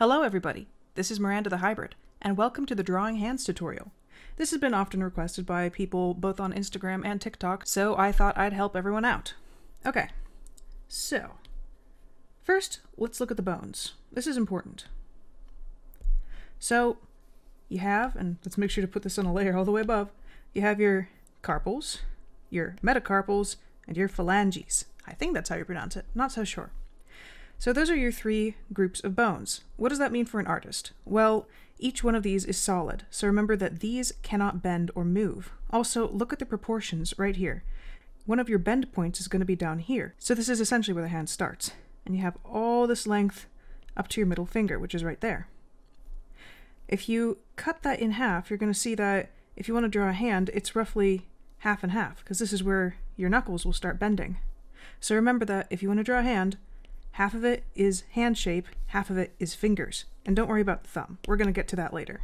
Hello everybody, this is Miranda the Hybrid, and welcome to the Drawing Hands tutorial. This has been often requested by people both on Instagram and TikTok, so I thought I'd help everyone out. Okay, so first let's look at the bones. This is important. So you have, and let's make sure to put this on a layer all the way above, you have your carpals, your metacarpals, and your phalanges. I think that's how you pronounce it, not so sure. So those are your three groups of bones. What does that mean for an artist? Well, each one of these is solid, so remember that these cannot bend or move. Also, look at the proportions right here. One of your bend points is going to be down here, so this is essentially where the hand starts. And you have all this length up to your middle finger, which is right there. If you cut that in half, you're going to see that if you want to draw a hand, it's roughly half and half, because this is where your knuckles will start bending. So remember that if you want to draw a hand, half of it is hand shape, half of it is fingers. And don't worry about the thumb. We're going to get to that later.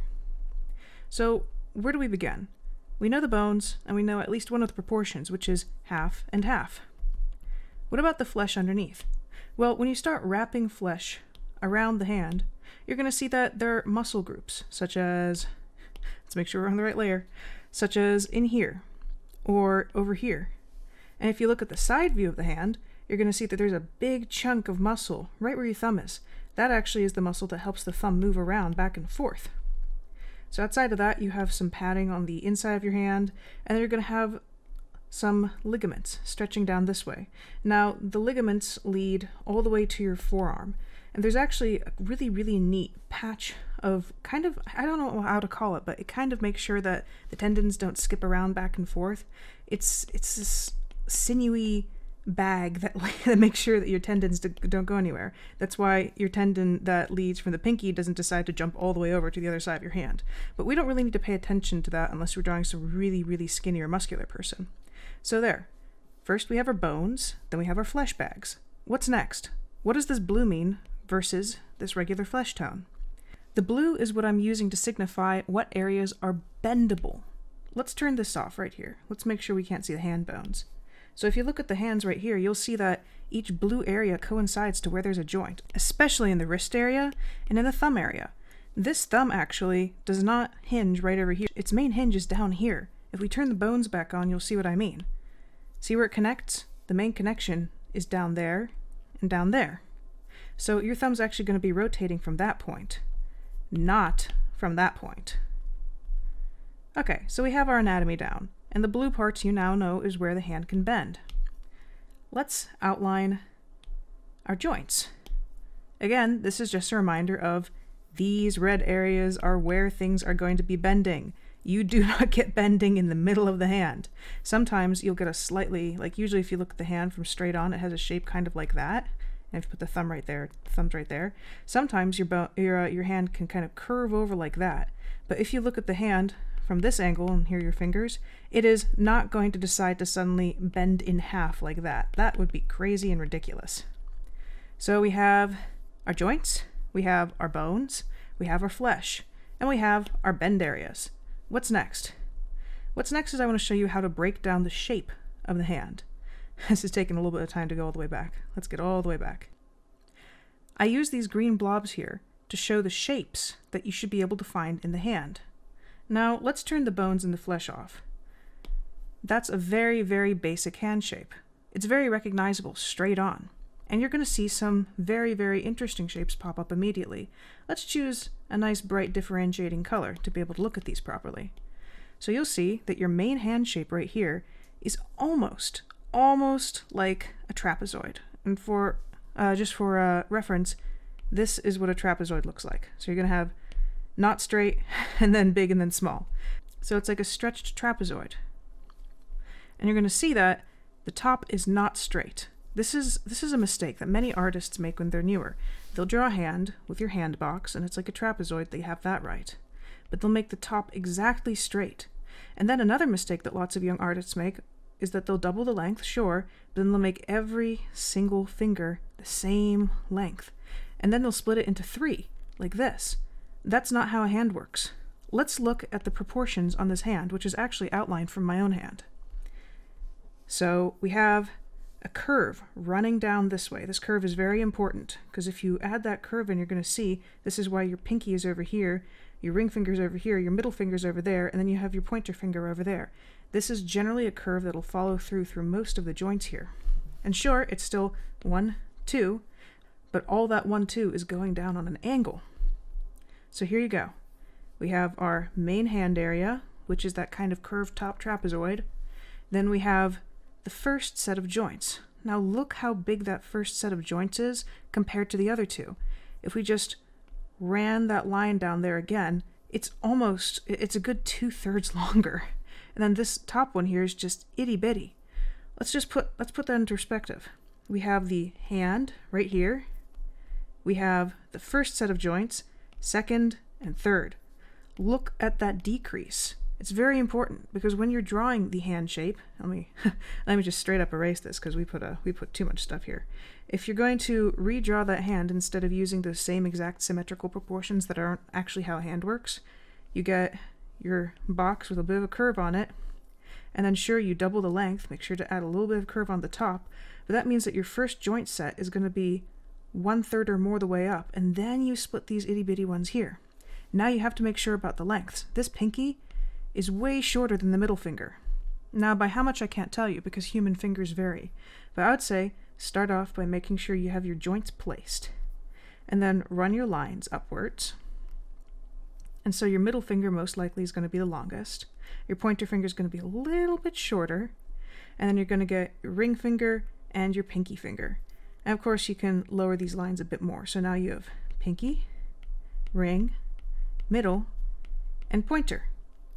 So where do we begin? We know the bones, and we know at least one of the proportions, which is half and half. What about the flesh underneath? Well, when you start wrapping flesh around the hand, you're going to see that there are muscle groups, such as, let's make sure we're on the right layer, such as in here, or over here. And if you look at the side view of the hand, you're going to see that there's a big chunk of muscle right where your thumb is. That actually is the muscle that helps the thumb move around back and forth. So outside of that, you have some padding on the inside of your hand, and then you're going to have some ligaments stretching down this way. Now, the ligaments lead all the way to your forearm, and there's actually a really, really neat patch of kind of, I don't know how to call it, but it kind of makes sure that the tendons don't skip around back and forth. It's this sinewy bag that makes sure that your tendons don't go anywhere. That's why your tendon that leads from the pinky doesn't decide to jump all the way over to the other side of your hand. But we don't really need to pay attention to that unless we're drawing some really, really skinny or muscular person. So there. First we have our bones, then we have our flesh bags. What's next? What does this blue mean versus this regular flesh tone? The blue is what I'm using to signify what areas are bendable. Let's turn this off right here. Let's make sure we can't see the hand bones. So if you look at the hands right here, you'll see that each blue area coincides to where there's a joint, especially in the wrist area and in the thumb area. This thumb actually does not hinge right over here. Its main hinge is down here. If we turn the bones back on, you'll see what I mean. See where it connects? The main connection is down there and down there. So your thumb's actually going to be rotating from that point, not from that point. Okay, so we have our anatomy down. And the blue parts you now know is where the hand can bend. Let's outline our joints. Again, this is just a reminder of these red areas are where things are going to be bending. You do not get bending in the middle of the hand. Sometimes you'll get a slightly, like usually if you look at the hand from straight on, it has a shape kind of like that. And if you put the thumb right there, the thumb's right there. Sometimes your hand can kind of curve over like that. But if you look at the hand from this angle, and here are your fingers, it is not going to decide to suddenly bend in half like that. That would be crazy and ridiculous. So we have our joints, we have our bones, we have our flesh, and we have our bend areas. What's next? What's next is I want to show you how to break down the shape of the hand. This is taking a little bit of time to go all the way back. Let's get all the way back. I use these green blobs here to show the shapes that you should be able to find in the hand. Now, let's turn the bones and the flesh off. That's a very, very basic hand shape. It's very recognizable straight on. And you're going to see some very, very interesting shapes pop up immediately. Let's choose a nice, bright, differentiating color to be able to look at these properly. So you'll see that your main hand shape right here is almost like a trapezoid. And for just for reference, this is what a trapezoid looks like. So you're going to have not straight, and then big, and then small. So it's like a stretched trapezoid. And you're going to see that the top is not straight. This is a mistake that many artists make when they're newer. They'll draw a hand with your hand box, and it's like a trapezoid, they have that right. But they'll make the top exactly straight. And then another mistake that lots of young artists make is that they'll double the length, sure, but then they'll make every single finger the same length. And then they'll split it into 3, like this. That's not how a hand works. Let's look at the proportions on this hand, which is actually outlined from my own hand. So we have a curve running down this way. This curve is very important because if you add that curve in, you're going to see this is why your pinky is over here, your ring finger's over here, your middle finger's over there, and then you have your pointer finger over there. This is generally a curve that'll follow through most of the joints here. And sure, it's still 1, 2, but all that 1, 2 is going down on an angle. So here you go. We have our main hand area, which is that kind of curved top trapezoid. Then we have the first set of joints. Now look how big that first set of joints is compared to the other two. If we just ran that line down there again, it's a good 2/3 longer. And then this top one here is just itty bitty. Let's put that into perspective. We have the hand right here. We have the first set of joints, second and third. Look at that decrease. It's very important because when you're drawing the hand shape, let me just straight up erase this because we put too much stuff here. If you're going to redraw that hand instead of using those same exact symmetrical proportions that aren't actually how a hand works, you get your box with a bit of a curve on it, and then sure, you double the length, make sure to add a little bit of curve on the top, but that means that your first joint set is going to be 1/3 or more the way up, and then you split these itty bitty ones here. Now you have to make sure about the lengths. This pinky is way shorter than the middle finger. Now by how much I can't tell you because human fingers vary, but I would say start off by making sure you have your joints placed, and then run your lines upwards. And so your middle finger most likely is going to be the longest. Your pointer finger is going to be a little bit shorter, and then you're going to get your ring finger and your pinky finger. And of course you can lower these lines a bit more. So now you have pinky, ring, middle, and pointer.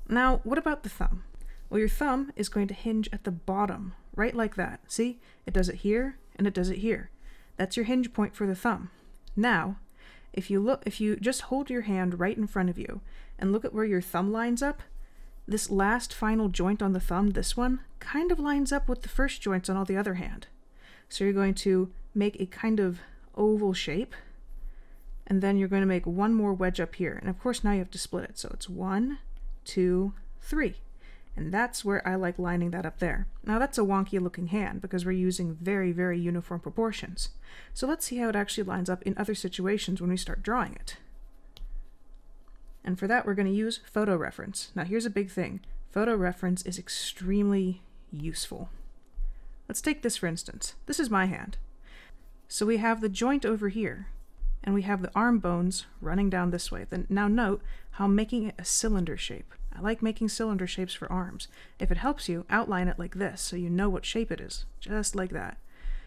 Now what about the thumb? Well, your thumb is going to hinge at the bottom, right like that. See? It does it here and it does it here. That's your hinge point for the thumb. Now, if you just hold your hand right in front of you and look at where your thumb lines up, this last final joint on the thumb, this one, kind of lines up with the first joints on all the other hand. So you're going to make a kind of oval shape, and then you're going to make one more wedge up here. And of course now you have to split it. So it's 1, 2, 3. And that's where I like lining that up there. Now that's a wonky looking hand because we're using very, very uniform proportions. So let's see how it actually lines up in other situations when we start drawing it. And for that we're going to use photo reference. Now here's a big thing. Photo reference is extremely useful. Let's take this for instance. This is my hand. So we have the joint over here, and we have the arm bones running down this way. Then now note how I'm making it a cylinder shape. I like making cylinder shapes for arms. If it helps you, outline it like this so you know what shape it is, just like that.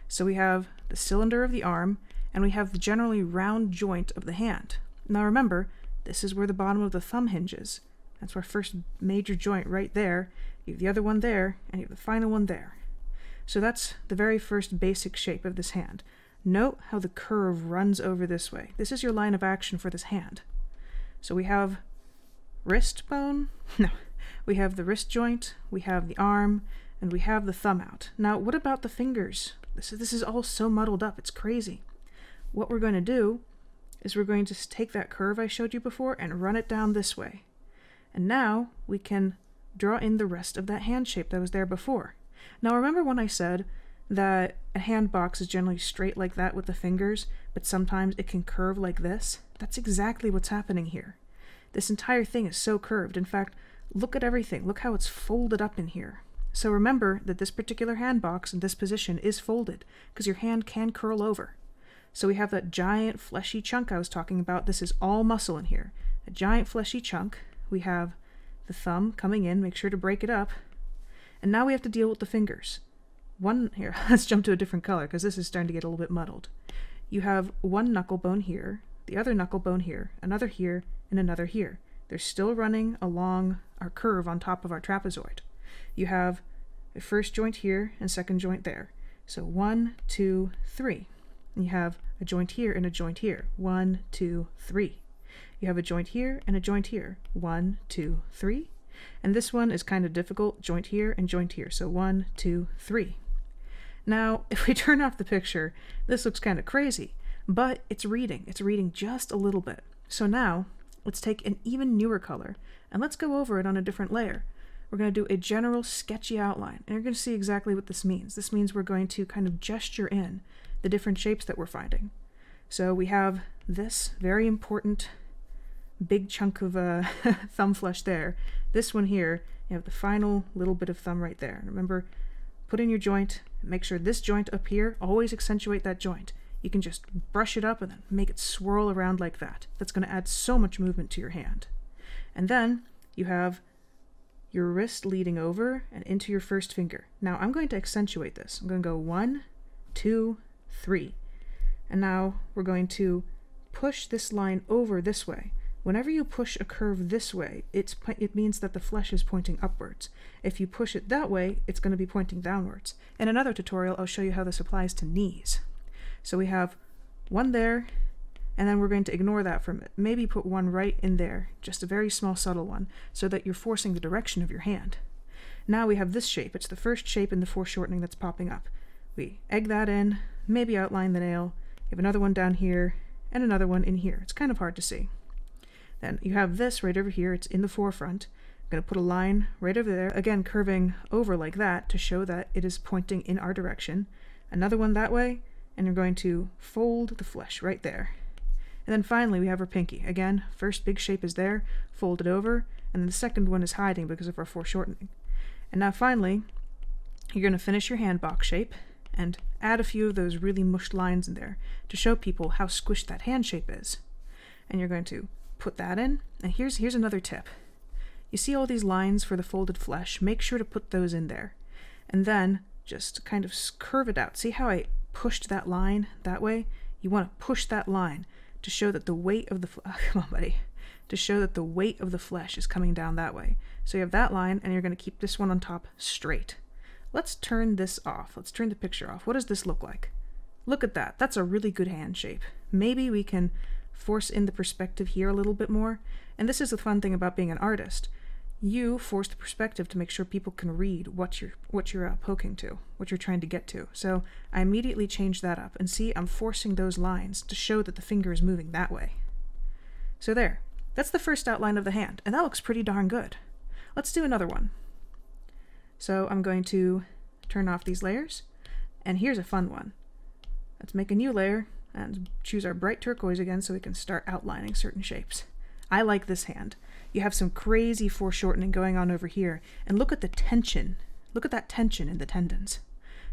So we have the cylinder of the arm, and we have the generally round joint of the hand. Now remember, this is where the bottom of the thumb hinges. That's our first major joint right there. You have the other one there, and you have the final one there. So that's the very first basic shape of this hand. Note how the curve runs over this way. This is your line of action for this hand. So we have wrist bone, no, we have the wrist joint, we have the arm, and we have the thumb out. Now what about the fingers? This is all so muddled up, it's crazy. What we're going to do is we're going to take that curve I showed you before and run it down this way. And now we can draw in the rest of that hand shape that was there before. Now remember when I said that a hand box is generally straight like that with the fingers, but sometimes it can curve like this? That's exactly what's happening here. This entire thing is so curved. In fact, look at everything. Look how it's folded up in here. So remember that this particular hand box in this position is folded because your hand can curl over. So we have that giant fleshy chunk I was talking about. This is all muscle in here. A giant fleshy chunk. We have the thumb coming in. Make sure to break it up. And now we have to deal with the fingers. One here, let's jump to a different color because this is starting to get a little bit muddled. You have one knuckle bone here, the other knuckle bone here, another here, and another here. They're still running along our curve on top of our trapezoid. You have a first joint here and second joint there. So 1, 2, 3. And you have a joint here and a joint here. 1, 2, 3. You have a joint here and a joint here. 1, 2, 3. And this one is kind of difficult. Joint here and joint here. So 1, 2, 3. Now, if we turn off the picture, this looks kind of crazy, but it's reading. It's reading just a little bit. So now, let's take an even newer color, and let's go over it on a different layer. we're going to do a general sketchy outline. And you're going to see exactly what this means. This means we're going to kind of gesture in the different shapes that we're finding. So we have this very important big chunk of thumb flesh there. This one here, you have the final little bit of thumb right there. And remember, put in your joint, make sure this joint up here, always accentuate that joint. You can just brush it up and then make it swirl around like that. That's going to add so much movement to your hand. And then you have your wrist leading over and into your first finger. Now I'm going to accentuate this. I'm going to go 1, 2, 3. And now we're going to push this line over this way. Whenever you push a curve this way, it means that the flesh is pointing upwards. If you push it that way, it's going to be pointing downwards. In another tutorial, I'll show you how this applies to knees. So we have one there, and then we're going to ignore that for a minute. Maybe put one right in there, just a very small subtle one, so that you're forcing the direction of your hand. Now we have this shape. It's the first shape in the foreshortening that's popping up. We egg that in, maybe outline the nail. You have another one down here, and another one in here. It's kind of hard to see. Then you have this right over here. It's in the forefront. I'm going to put a line right over there, again curving over like that to show that it is pointing in our direction. Another one that way, and you're going to fold the flesh right there. And then finally we have our pinky. Again, first big shape is there, fold it over, and then the second one is hiding because of our foreshortening. And now finally, you're going to finish your hand box shape and add a few of those really mushed lines in there to show people how squished that hand shape is. And you're going to put that in, and here's another tip. You see all these lines for the folded flesh? Make sure to put those in there. And then just kind of curve it out. See how I pushed that line that way? You want to push that line to show that the weight of the come on, buddy. To show that the weight of the flesh is coming down that way. So you have that line, and you're going to keep this one on top straight. Let's turn this off. Let's turn the picture off. What does this look like? Look at that. That's a really good hand shape. Maybe we can force in the perspective here a little bit more. And this is the fun thing about being an artist. You force the perspective to make sure people can read what you're poking to, what you're trying to get to. So I immediately change that up, and see, I'm forcing those lines to show that the finger is moving that way. So there, that's the first outline of the hand, and that looks pretty darn good. Let's do another one. So I'm going to turn off these layers, and here's a fun one. Let's make a new layer and choose our bright turquoise again so we can start outlining certain shapes. I like this hand. You have some crazy foreshortening going on over here, and look at the tension. Look at that tension in the tendons.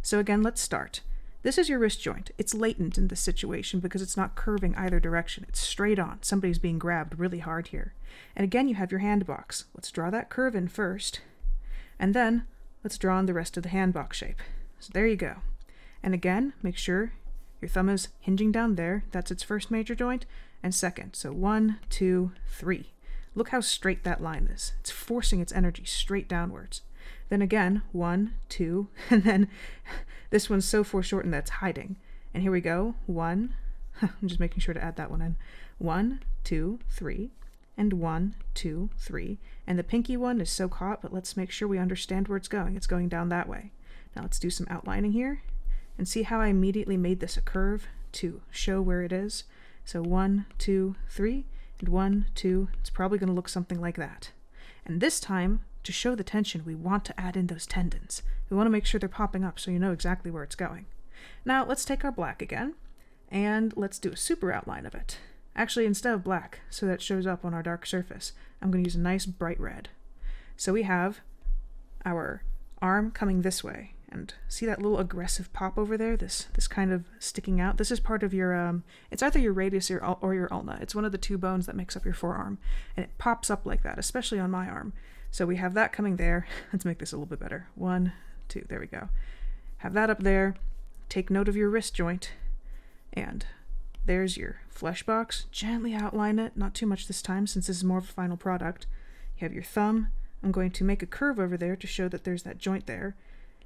So again, let's start. This is your wrist joint. It's latent in this situation because it's not curving either direction. It's straight on. Somebody's being grabbed really hard here. And again, you have your hand box. Let's draw that curve in first, and then let's draw in the rest of the hand box shape. So there you go. And again, make sure your thumb is hinging down there. That's its first major joint and second. So 1, 2, 3. Look how straight that line is. It's forcing its energy straight downwards. Then again, 1, 2, and then this one's so foreshortened that it's hiding. And here we go. 1, I'm just making sure to add that one in. 1, 2, 3, and 1, 2, 3. And the pinky one is so caught, but let's make sure we understand where it's going. It's going down that way. Now let's do some outlining here, and see how I immediately made this a curve to show where it is. So 1, 2, 3, and 1, 2, it's probably going to look something like that. And this time, to show the tension, we want to add in those tendons. We want to make sure they're popping up so you know exactly where it's going. Now let's take our black again, and let's do a super outline of it. Actually, instead of black, so that it shows up on our dark surface, I'm going to use a nice bright red. So we have our arm coming this way, and see that little aggressive pop over there, this kind of sticking out? This is part of your, it's either your radius or your ulna. It's one of the two bones that makes up your forearm, and it pops up like that, especially on my arm. So we have that coming there. Let's make this a little bit better. 1, 2, there we go. Have that up there. Take note of your wrist joint, and there's your flesh box. Gently outline it, not too much this time since this is more of a final product. You have your thumb. I'm going to make a curve over there to show that there's that joint there.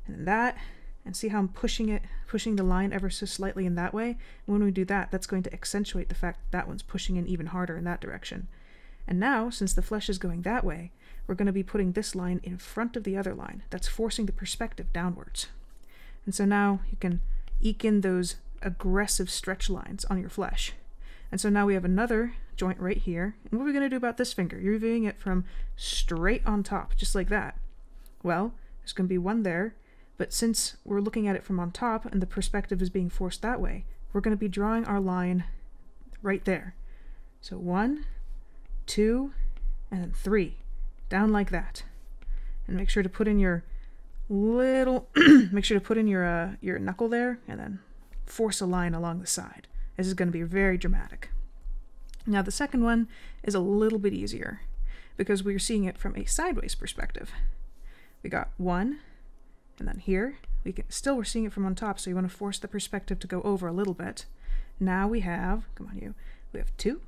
And then that, and see how I'm pushing the line ever so slightly in that way. And when we do that, that's going to accentuate the fact that one's pushing in even harder in that direction. And now, since the flesh is going that way, we're going to be putting this line in front of the other line. That's forcing the perspective downwards. And so now you can eke in those aggressive stretch lines on your flesh. And so now we have another joint right here. And what are we going to do about this finger? You're viewing it from straight on top, just like that. Well, there's going to be one there, but since we're looking at it from on top and the perspective is being forced that way, we're going to be drawing our line right there. So 1, 2, and then 3, down like that. And make sure to put in your little, make sure to put in your knuckle there, and then force a line along the side. This is going to be very dramatic. Now the second one is a little bit easier because we're seeing it from a sideways perspective. We got 1, and then here, we're seeing it from on top, so you want to force the perspective to go over a little bit. Now we have, come on we have 2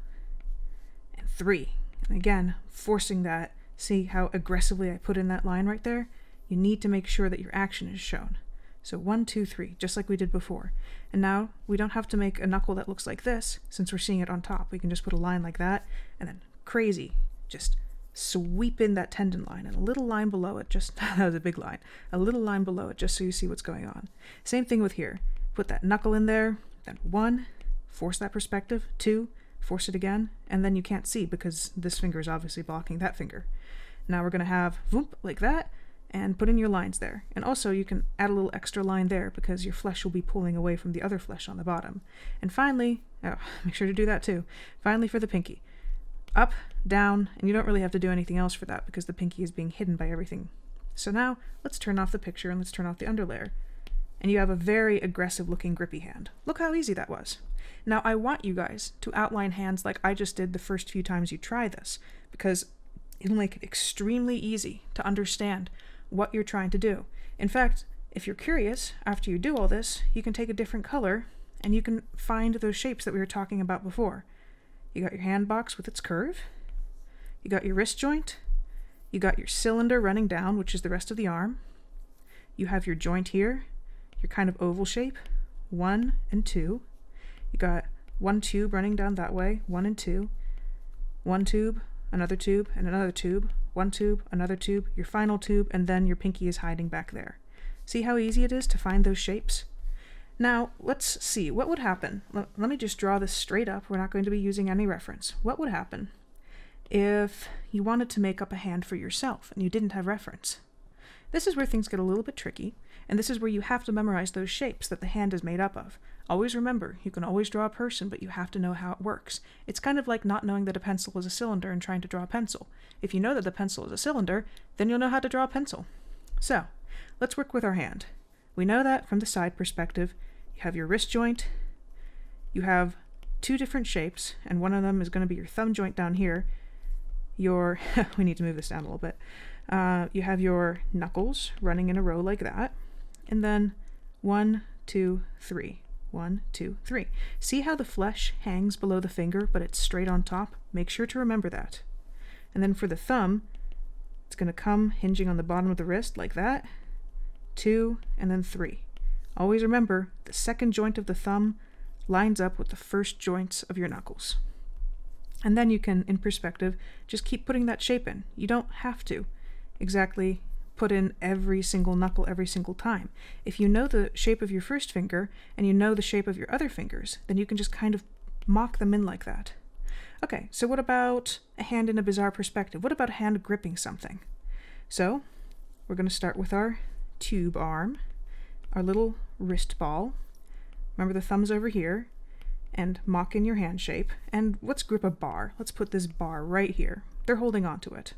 and 3. And again, forcing that, see how aggressively I put in that line right there? You need to make sure that your action is shown. So 1, 2, 3, just like we did before. And now we don't have to make a knuckle that looks like this since we're seeing it on top. We can just put a line like that and then crazy, just sweep in that tendon line and a little line below it, just, that was a big line, a little line below it just so you see what's going on. Same thing with here. Put that knuckle in there, then 1, force that perspective, 2, force it again, and then you can't see because this finger is obviously blocking that finger. Now we're going to have whoop like that, and put in your lines there. And also you can add a little extra line there because your flesh will be pulling away from the other flesh on the bottom. And finally, make sure to do that too. Finally for the pinky. Up, down, and you don't really have to do anything else for that because the pinky is being hidden by everything. So now let's turn off the picture and let's turn off the underlayer. And you have a very aggressive looking grippy hand. Look how easy that was. Now I want you guys to outline hands like I just did the first few times you try this because it'll make it extremely easy to understand what you're trying to do. In fact, if you're curious, after you do all this, you can take a different color and you can find those shapes that we were talking about before. You got your hand box with its curve, you got your wrist joint, you got your cylinder running down, which is the rest of the arm, you have your joint here, your kind of oval shape, 1 and 2, you got one tube running down that way, 1 and 2, one tube, another tube, and another tube, one tube, another tube, your final tube, and then your pinky is hiding back there. See how easy it is to find those shapes? Now, let's see, what would happen? Let me just draw this straight up. We're not going to be using any reference. What would happen if you wanted to make up a hand for yourself and you didn't have reference? This is where things get a little bit tricky, and this is where you have to memorize those shapes that the hand is made up of. Always remember, you can always draw a person, but you have to know how it works. It's kind of like not knowing that a pencil is a cylinder and trying to draw a pencil. If you know that the pencil is a cylinder, then you'll know how to draw a pencil. So, let's work with our hand. We know that from the side perspective, you have your wrist joint, you have 2 different shapes, and one of them is going to be your thumb joint down here. Your, we need to move this down a little bit. You have your knuckles running in a row like that, and then 1, 2, 3. 1, 2, 3. See how the flesh hangs below the finger, but it's straight on top? Make sure to remember that. And then for the thumb, it's going to come hinging on the bottom of the wrist like that, 2, and then 3. Always remember, the second joint of the thumb lines up with the first joints of your knuckles. And then you can, in perspective, just keep putting that shape in. You don't have to exactly put in every single knuckle every single time. If you know the shape of your first finger and you know the shape of your other fingers, then you can just kind of mock them in like that. Okay, so what about a hand in a bizarre perspective? What about a hand gripping something? So we're going to start with our tube arm, our little wrist ball. Remember the thumb's over here, and mock in your hand shape. And let's grip a bar. Let's put this bar right here. They're holding on to it.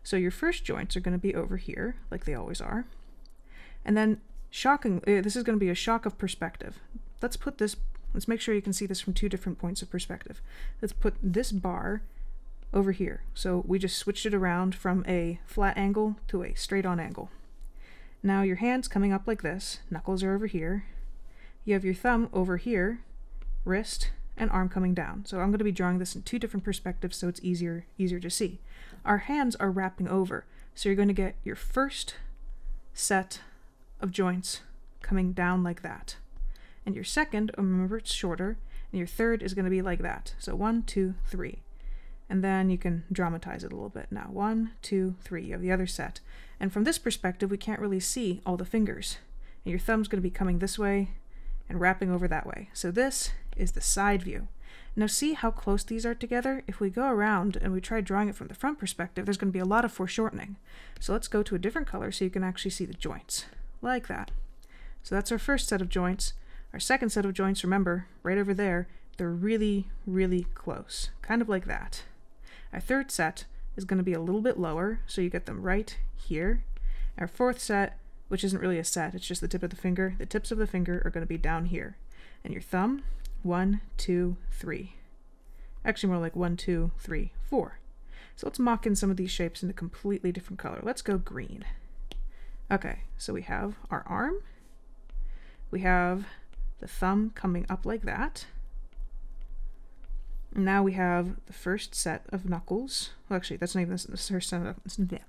So your first joints are going to be over here, like they always are. And then this is going to be a shock of perspective. Let's make sure you can see this from 2 different points of perspective. Let's put this bar over here. So we just switched it around from a flat angle to a straight on angle. Now your hand's coming up like this, knuckles are over here. You have your thumb over here, wrist, and arm coming down. So I'm going to be drawing this in 2 different perspectives so it's easier to see. Our hands are wrapping over, so you're going to get your first set of joints coming down like that. And your second, remember it's shorter, and your third is going to be like that. So 1, 2, 3. And then you can dramatize it a little bit. Now 1, 2, 3, you have the other set. And from this perspective, we can't really see all the fingers. And your thumb's going to be coming this way and wrapping over that way. So this is the side view. Now see how close these are together? If we go around and we try drawing it from the front perspective, there's going to be a lot of foreshortening. So let's go to a different color so you can actually see the joints, like that. So that's our first set of joints. Our second set of joints, remember, right over there, they're really, really close, kind of like that. Our third set is going to be a little bit lower, so you get them right here. Our fourth set, which isn't really a set, it's just the tip of the finger, the tips of the finger are going to be down here. And your thumb, 1, 2, 3. Actually more like 1, 2, 3, 4. So let's mock in some of these shapes in a completely different color. Let's go green. Okay, so we have our arm. We have the thumb coming up like that. Now we have the first set of knuckles. Well, actually, that's not even the first set of,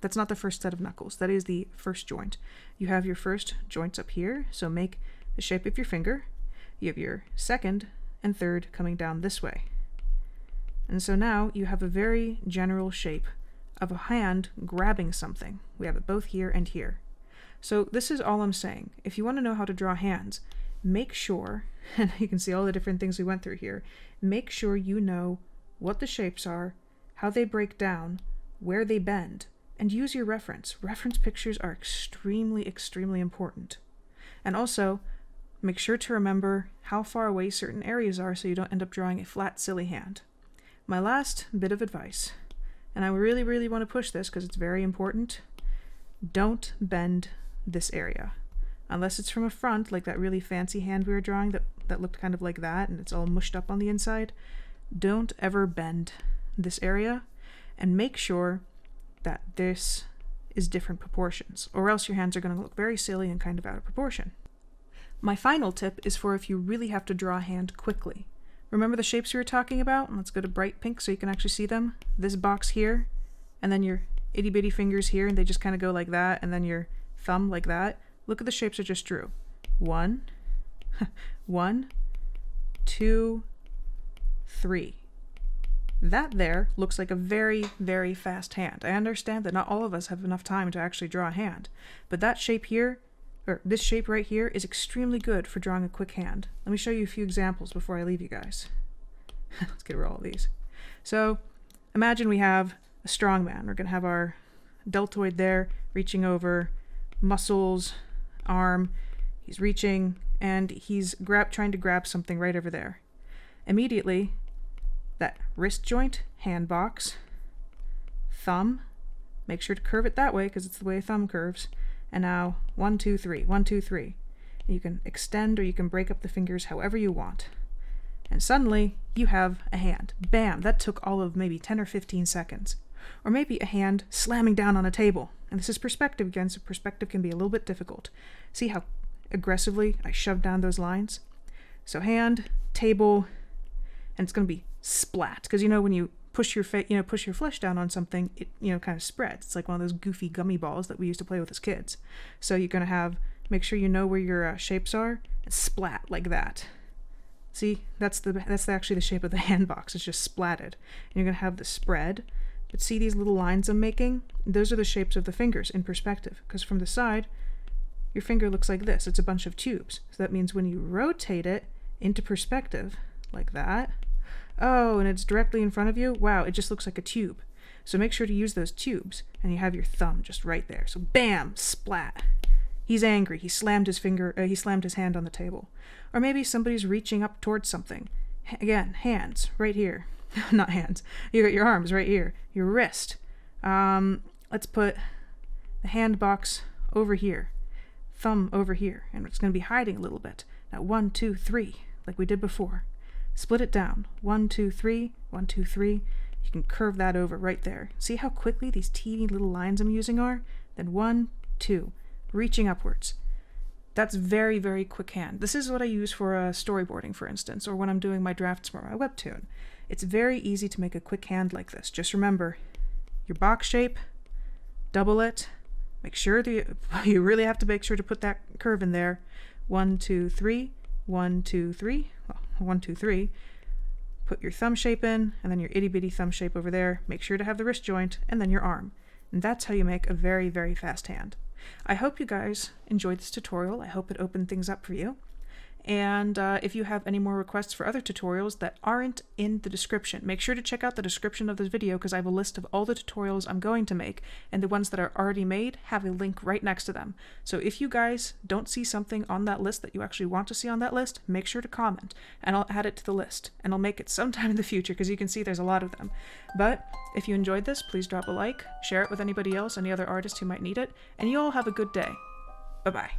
that's not the first set of knuckles. That is the first joint. You have your first joints up here, so make the shape of your finger. You have your second and third coming down this way. And so now you have a very general shape of a hand grabbing something. We have it both here and here. So this is all I'm saying. If you want to know how to draw hands, make sure, and you can see all the different things we went through here, make sure you know what the shapes are, how they break down, where they bend, and use your reference. Reference pictures are extremely, extremely important. And also, make sure to remember how far away certain areas are so you don't end up drawing a flat, silly hand. My last bit of advice, and I really, really want to push this because it's very important, don't bend this area. Unless it's from a front, like that really fancy hand we were drawing that looked kind of like that and it's all mushed up on the inside. Don't ever bend this area, and make sure that this is different proportions, or else your hands are going to look very silly and kind of out of proportion. My final tip is for if you really have to draw a hand quickly. Remember the shapes we were talking about? Let's go to bright pink so you can actually see them. This box here, and then your itty bitty fingers here, and they just kind of go like that, and then your thumb like that. Look at the shapes I just drew. 1, 2, 3. That there looks like a very, very fast hand. I understand that not all of us have enough time to actually draw a hand, but that shape here, or this shape right here, is extremely good for drawing a quick hand. Let me show you a few examples before I leave you guys. Let's get rid of all of these. So imagine we have a strong man. We're going to have our deltoid there, reaching over, muscles, arm, he's reaching, and he's trying to grab something right over there. Immediately, that wrist joint, hand box, thumb, make sure to curve it that way because it's the way a thumb curves, and now 1, 2, 3, 1, 2, 3. And you can extend or you can break up the fingers however you want. And suddenly, you have a hand. Bam! That took all of maybe 10 or 15 seconds. Or maybe a hand slamming down on a table. And this is perspective again, so perspective can be a little bit difficult. See how aggressively I shoved down those lines? So hand, table, and it's going to be splat. Because you know when you push your flesh down on something, it kind of spreads. It's like one of those goofy gummy balls that we used to play with as kids. So you're going to have, make sure you know where your shapes are, and splat like that. See, that's actually the shape of the hand box. It's just splatted. And you're going to have the spread. But see these little lines I'm making? Those are the shapes of the fingers in perspective, because from the side, your finger looks like this. It's a bunch of tubes. So that means when you rotate it into perspective, like that, oh, and it's directly in front of you, wow, it just looks like a tube. So make sure to use those tubes, and you have your thumb just right there. So bam, splat. He's angry. He slammed his hand on the table. Or maybe somebody's reaching up towards something. Again, hands, right here. Not hands. You got your arms right here. Your wrist. Let's put the hand box over here. Thumb over here. And it's going to be hiding a little bit. Now 1, 2, 3, like we did before. Split it down. 1, 2, 3, 1, 2, 3. You can curve that over right there. See how quickly these teeny little lines I'm using are? Then 1, 2, reaching upwards. That's very, very quick hand. This is what I use for storyboarding, for instance, or when I'm doing my drafts for my webtoon. It's very easy to make a quick hand like this. Just remember your box shape, double it, make sure that you really have to make sure to put that curve in there. 1, 2, 3, 1, 2, 3, well, 1, 2, 3. Put your thumb shape in, and then your itty bitty thumb shape over there. Make sure to have the wrist joint, and then your arm. And that's how you make a very, very fast hand. I hope you guys enjoyed this tutorial. I hope it opened things up for you. And if you have any more requests for other tutorials that aren't in the description, make sure to check out the description of this video because I have a list of all the tutorials I'm going to make, and the ones that are already made have a link right next to them. So if you guys don't see something on that list that you actually want to see on that list, make sure to comment and I'll add it to the list, and I'll make it sometime in the future because you can see there's a lot of them. But if you enjoyed this, please drop a like, share it with anybody else, any other artists who might need it, and you all have a good day. Bye-bye.